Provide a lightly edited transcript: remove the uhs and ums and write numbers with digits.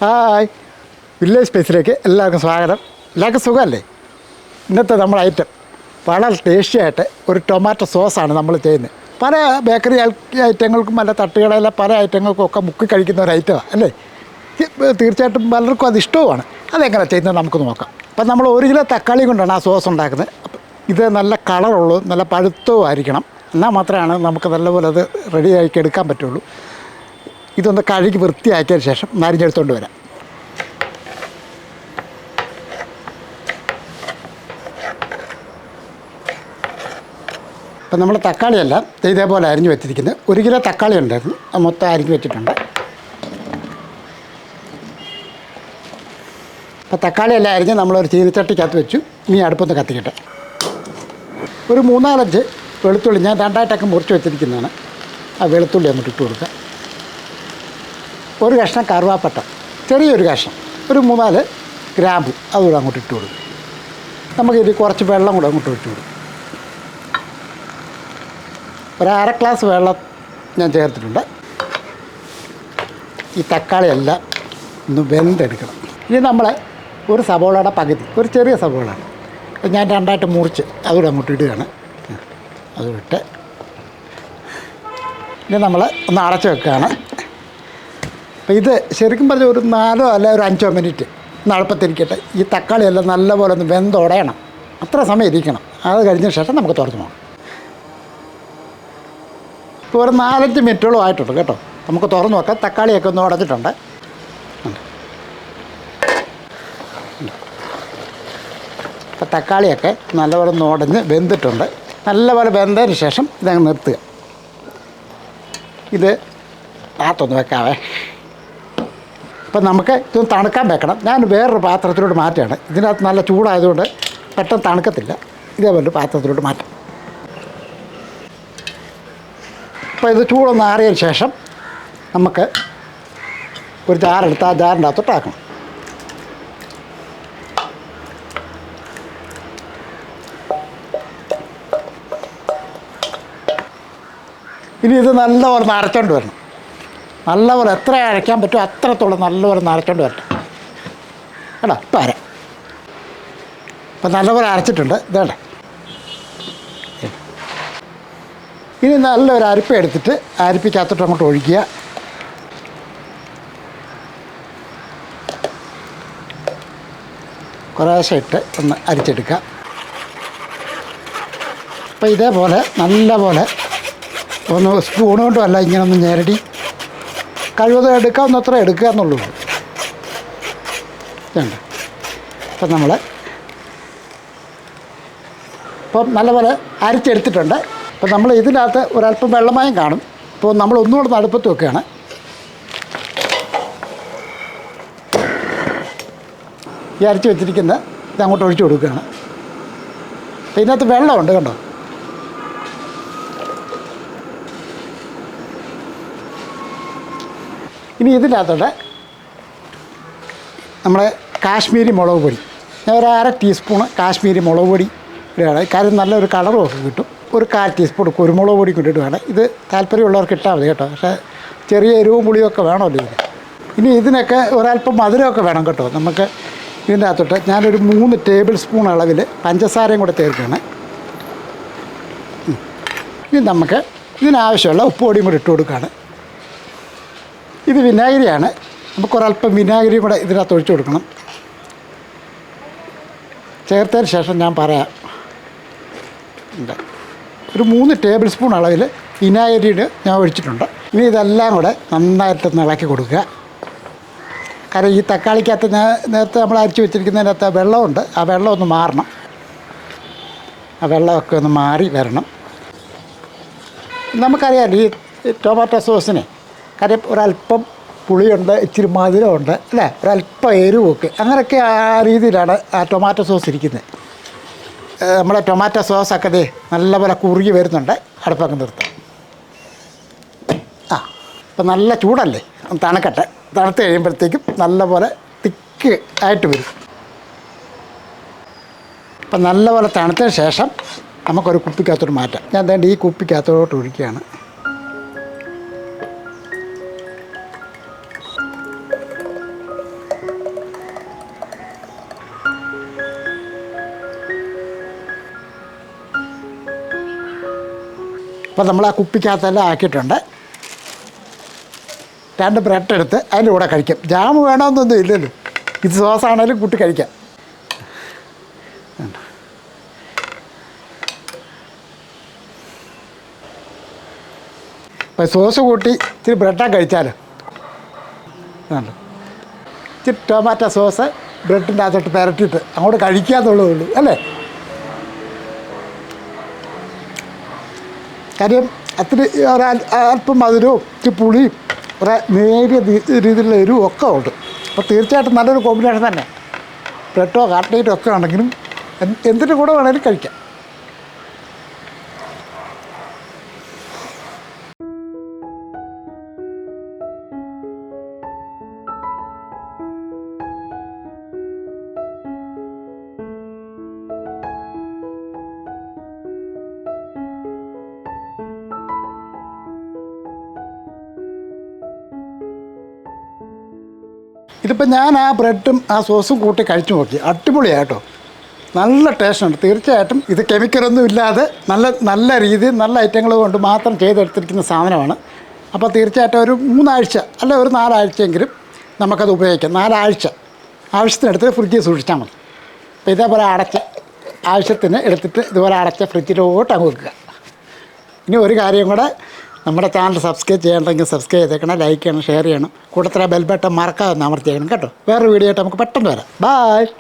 Hi, village സ്പേസിലേക്ക് എല്ലാവർക്കും സ്വാഗതം. എല്ലാവർക്കും സുഖമല്ലേ? ഇന്നത്തെ നമ്മുടെ ഐറ്റം വളരെ ടേസ്റ്റി ആയിട്ട് ഒരു ടൊമാറ്റോ സോസാണ് നമ്മൾ ചെയ്യുന്നത്. പല ബേക്കറി ഐറ്റങ്ങൾക്കും പല തട്ടുകടയിലെ പല ഐറ്റങ്ങൾക്കും ഒക്കെ മുക്കി കഴിക്കുന്ന ഒരു ഐറ്റമാണ് അല്ലേ? തീർച്ചയായിട്ടും പലർക്കും അത് ഇഷ്ടവുമാണ്. അതെങ്ങനെ ചെയ്യുന്നത് നമുക്ക് നോക്കാം. അപ്പം നമ്മൾ 1 കിലോ തക്കാളി കൊണ്ടാണ് ആ സോസ് ഉണ്ടാക്കുന്നത്. ഇത് നല്ല കളറുള്ളൂ, നല്ല പഴുത്തവും ആയിരിക്കണം. എന്നാൽ മാത്രമാണ് നമുക്ക് നല്ലപോലെ അത് റെഡിയാക്കി എടുക്കാൻ പറ്റുള്ളൂ. ഇതൊന്ന് കഴുകി വൃത്തിയാക്കിയതിന് ശേഷം നരിഞ്ഞെടുത്തുകൊണ്ട് വരാം. അപ്പം നമ്മൾ തക്കാളിയെല്ലാം ഇതേപോലെ അരിഞ്ഞ് വെച്ചിരിക്കുന്നത്. 1 കിലോ തക്കാളി ഉണ്ടായിരുന്നു, അത് മൊത്തം അരിഞ്ഞ് വെച്ചിട്ടുണ്ട്. അപ്പോൾ തക്കാളിയെല്ലാം അരിഞ്ഞ് നമ്മളൊരു ചീനിച്ചട്ടിക്കകത്ത് വെച്ചു. ഇനി അടുപ്പൊന്ന് കത്തിക്കട്ടെ. ഒരു 3-4 വെളുത്തുള്ളി ഞാൻ 2ആയിട്ടൊക്കെ മുറിച്ച് വെച്ചിരിക്കുന്നതാണ്. ആ വെളുത്തുള്ളി അങ്ങോട്ട് ഇട്ട് കൊടുക്കുക. ഒരു കഷ്ണം കറുവാപ്പട്ട, ചെറിയൊരു കഷ്ണം, ഒരു 3-4 ഗ്രാമ്പു അതുകൂടെ അങ്ങോട്ട് ഇട്ട് കൊടുക്കും. നമുക്കിത് കുറച്ച് വെള്ളം കൂടെ അങ്ങോട്ട് ഒഴിച്ച് കൊടുക്കും. ഒരു 1/2 ഗ്ലാസ് വെള്ളം ഞാൻ ചേർത്തിട്ടുണ്ട്. ഈ തക്കാളിയെല്ലാം ഒന്ന് വെന്തെടുക്കണം. ഇനി നമ്മൾ ഒരു സവോളയുടെ പകുതി, ഒരു ചെറിയ സവോളയാണ് ഞാൻ 2ആയിട്ട് മുറിച്ച് അതുകൂടെ അങ്ങോട്ട് ഇടുകയാണ്. അതുവിട്ട് ഇനി നമ്മൾ ഒന്ന് അടച്ച് വെക്കുകയാണ്. അപ്പോൾ ഇത് ശരിക്കും പറഞ്ഞാൽ ഒരു 4 അല്ല ഒരു 5 മിനിറ്റ് അടുപ്പത്തിരിക്കട്ടെ. ഈ തക്കാളിയെല്ലാം നല്ലപോലെ ഒന്ന് വെന്തുടയണം, അത്ര സമയം ഇരിക്കണം. അത് കഴിഞ്ഞ ശേഷം നമുക്ക് തുറന്ന് പോകണം. ഇപ്പോൾ ഒരു 4-5 മിനിറ്റോളം ആയിട്ടുണ്ട് കേട്ടോ. നമുക്ക് തുറന്ന് നോക്കാം. തക്കാളിയൊക്കെ ഒന്ന് ഉടച്ചിട്ടുണ്ട്. അപ്പോൾ തക്കാളിയൊക്കെ നല്ലപോലെ ഒന്ന് ഉടഞ്ഞ് വെന്തിട്ടുണ്ട്. നല്ലപോലെ വെന്തതിന് ശേഷം ഇതങ്ങ് നിർത്തുക. ഇത് പാത്രമൊന്ന് വെക്കാവേ. അപ്പം നമുക്ക് ഇതൊന്ന് തണുക്കാൻ വെക്കണം. ഞാൻ വേറൊരു പാത്രത്തിലോട്ട് മാറ്റുകയാണ്. ഇതിനകത്ത് നല്ല ചൂടായതുകൊണ്ട് പെട്ടെന്ന് തണുക്കത്തില്ല. ഇതേപോലെ പാത്രത്തിലോട്ട് മാറ്റാം. അപ്പോൾ ഇത് ചൂടൊന്ന് ആറിയതിന് ശേഷം നമുക്ക് ഒരു ജാറെടുത്ത് ആ ജാറിൻ്റെ അകത്തോട്ടാക്കണം. ഇനി ഇത് നല്ലപോലെ അരച്ചോണ്ട് വരണം. നല്ലപോലെ എത്ര അരയ്ക്കാൻ പറ്റുമോ അത്രത്തോളം നല്ലപോലെ അരച്ചോണ്ട് വരട്ടെ കേട്ടോ. ഇപ്പം അര ഇപ്പം നല്ലപോലെ അരച്ചിട്ടുണ്ട്. ഇതേടെ ഇനി നല്ലൊരു അരിപ്പ എടുത്തിട്ട് അരിപ്പിക്കകത്തോട്ട് അങ്ങോട്ട് ഒഴിക്കുക. കുറേശ്ശെ ഇട്ട് ഒന്ന് അരിച്ചെടുക്കുക. അപ്പോൾ ഇതേപോലെ നല്ലപോലെ ഒന്ന് സ്പൂൺ കൊണ്ടുമല്ല ഇങ്ങനെ ഒന്ന് ഞെരടി കഴിവതും എടുക്കാവുന്നത്ര എടുക്കുക എന്നുള്ളൂ. വേണ്ട. അപ്പം നമ്മൾ ഇപ്പം നല്ലപോലെ അരിച്ചെടുത്തിട്ടുണ്ട്. അപ്പം നമ്മൾ ഇതിനകത്ത് ഒരല്പം വെള്ളമായും കാണും. അപ്പോൾ നമ്മൾ ഒന്നുകൂടെ അടുപ്പത്ത് വെക്കുകയാണ്. ഈ അരച്ച് വെച്ചിരിക്കുന്ന ഇതങ്ങോട്ട് ഒഴിച്ചു കൊടുക്കുകയാണ്. അപ്പം ഇതിനകത്ത് വെള്ളമുണ്ട് കണ്ടോ. ഇനി ഇതിനകത്തോടെ നമ്മൾ കാശ്മീരി മുളക് പൊടി, ഞാൻ ഒരു 1/2 ടീസ്പൂണ് കാശ്മീരി മുളക് പൊടി ഇടുകയാണ്. കാര്യം നല്ലൊരു കളറും ഒക്കെ കിട്ടും. ഒരു 1/4 ടീസ്പൂൺ കുരുമുളക് പൊടി കൊണ്ടിടുകയാണ്. ഇത് താല്പര്യമുള്ളവർക്ക് ഇട്ടാൽ മതി കേട്ടോ. പക്ഷേ ചെറിയ എരിവും പുളിയൊക്കെ വേണമല്ലോ ഇതിന്. ഇനി ഇതിനൊക്കെ ഒരല്പം മധുരമൊക്കെ വേണം കേട്ടോ. നമുക്ക് ഇതിൻ്റെ അകത്തോട്ട് ഞാനൊരു 3 ടേബിൾ സ്പൂൺ അളവിൽ പഞ്ചസാരയും കൂടെ ചേർക്കുകയാണ്. ഇനി നമുക്ക് ഇതിനാവശ്യമുള്ള ഉപ്പ് പൊടിയും കൂടി ഇട്ട് കൊടുക്കുകയാണ്. ഇത് വിനാഗിരിയാണ്. നമുക്കൊരല്പം വിനാഗിരിയും കൂടെ ഇതിനകത്ത് ഒഴിച്ചു കൊടുക്കണം. ചേർത്തതിന് ശേഷം ഞാൻ പറയാം. ഒരു 3 ടേബിൾ സ്പൂൺ അളവിൽ വിനാഗിരിയുടെ ഞാൻ ഒഴിച്ചിട്ടുണ്ട്. ഇനി ഇതെല്ലാം കൂടെ നന്നായിട്ട് ഇളക്കി കൊടുക്കുക. കാരണം ഈ തക്കാളിക്കകത്ത് നേരത്തെ നമ്മൾ അരിച്ച് വെച്ചിരിക്കുന്നതിനകത്ത് വെള്ളമുണ്ട്. ആ വെള്ളം ഒന്ന് മാറണം. ആ വെള്ളമൊക്കെ ഒന്ന് മാറി വരണം. നമുക്കറിയാമല്ലോ ഈ ടൊമാറ്റോ സോസിന് കാര്യം ഒരല്പം പുളിയുണ്ട്, ഇച്ചിരി മധുരമുണ്ട് അല്ലേ, ഒരല്പം എരിവൊക്കെ, അങ്ങനെയൊക്കെ ആ രീതിയിലാണ് ആ ടൊമാറ്റോ സോസ് ഇരിക്കുന്നത്. നമ്മുടെ ടൊമാറ്റോ സോസൊക്കെ ദേ നല്ലപോലെ കുറുകി വരുന്നുണ്ട്. അടുപ്പൊക്കെ നിർത്താം. ഇപ്പം നല്ല ചൂടല്ലേ, തണുക്കട്ടെ. തണുത്ത് കഴിയുമ്പോഴത്തേക്കും നല്ലപോലെ തിക്ക് ആയിട്ട് വരും. അപ്പം നല്ലപോലെ തണുത്തതിന് ശേഷം നമുക്കൊരു കുപ്പിക്കകത്തോട്ട് മാറ്റാം. ഞാൻ വേണ്ട ഈ കുപ്പിക്കകത്തോട്ട് ഒഴിക്കുകയാണ്. അപ്പോൾ നമ്മൾ ആ കുപ്പിക്കകത്തെല്ലാം ആക്കിയിട്ടുണ്ട്. 2 ബ്രെഡ് എടുത്ത് അതിൻ്റെ കൂടെ കഴിക്കാം. ജാം വേണമെന്നൊന്നും ഇല്ലല്ലോ, ഇത് സോസാണേലും കൂട്ടി കഴിക്കാം. അപ്പോൾ സോസ് കൂട്ടി ഇച്ചിരി ബ്രെഡാ കഴിച്ചാലോ. ഇച്ചിരി ടൊമാറ്റോ സോസ് ബ്രെഡിൻ്റെ അകത്തോട്ട് പുരട്ടിയിട്ട് അങ്ങോട്ട് കഴിക്കാന്നുള്ളതേ ഉള്ളൂ അല്ലേ. കാര്യം അത്തിരി അല്പം മധുരവും ഇച്ചിരി പുളിയും നേരിയ രീതിയിലുള്ള എരിവും ഒക്കെ ഉണ്ട്. അപ്പോൾ തീർച്ചയായിട്ടും നല്ലൊരു കോമ്പിനേഷൻ തന്നെ. ബ്രെഡോ കട്ട്ലേറ്റോ ഒക്കെ ആണെങ്കിലും എന്തിൻ്റെ കൂടെ വേണമെങ്കിലും കഴിക്കാം. ഇതിപ്പോൾ ഞാൻ ആ ബ്രെഡും ആ സോസും കൂട്ടി കഴിച്ചു നോക്കി, അടിപൊളിയായിട്ടോ, നല്ല ടേസ്റ്റുണ്ട്. തീർച്ചയായിട്ടും ഇത് കെമിക്കലൊന്നും ഇല്ലാതെ നല്ല രീതിയിൽ നല്ല ഐറ്റങ്ങൾ കൊണ്ട് മാത്രം ചെയ്തെടുത്തിരിക്കുന്ന സാധനമാണ്. അപ്പോൾ തീർച്ചയായിട്ടും ഒരു 3 ആഴ്ച അല്ല ഒരു 4 ആഴ്ചയെങ്കിലും നമുക്കത് ഉപയോഗിക്കാം. 4 ആഴ്ച ആവശ്യത്തിനെടുത്ത് ഫ്രിഡ്ജിൽ സൂക്ഷിച്ചാൽ മതി. അപ്പോൾ ഇതേപോലെ അടച്ച് ആവശ്യത്തിന് എടുത്തിട്ട് ഇതുപോലെ അടച്ച് ഫ്രിഡ്ജിലോട്ട് അങ്ങ് വെക്കുക. ഇനി ഒരു കാര്യം കൂടെ, നമ്മുടെ ചാനൽ സബ്സ്ക്രൈബ് ചെയ്യണമെങ്കിൽ സബ്സ്ക്രൈബ് ചെയ്തേക്കണം, ലൈക്ക് ചെയ്യണം, ഷെയർ ചെയ്യണം, കൂട്ടത്തിലെ ബെൽ ബട്ടൺ മറക്കാതെ അമർത്തിയേക്കണം കേട്ടോ. വേറൊരു വീഡിയോ ആയിട്ട് നമുക്ക് പെട്ടെന്ന് വരാം. ബൈ.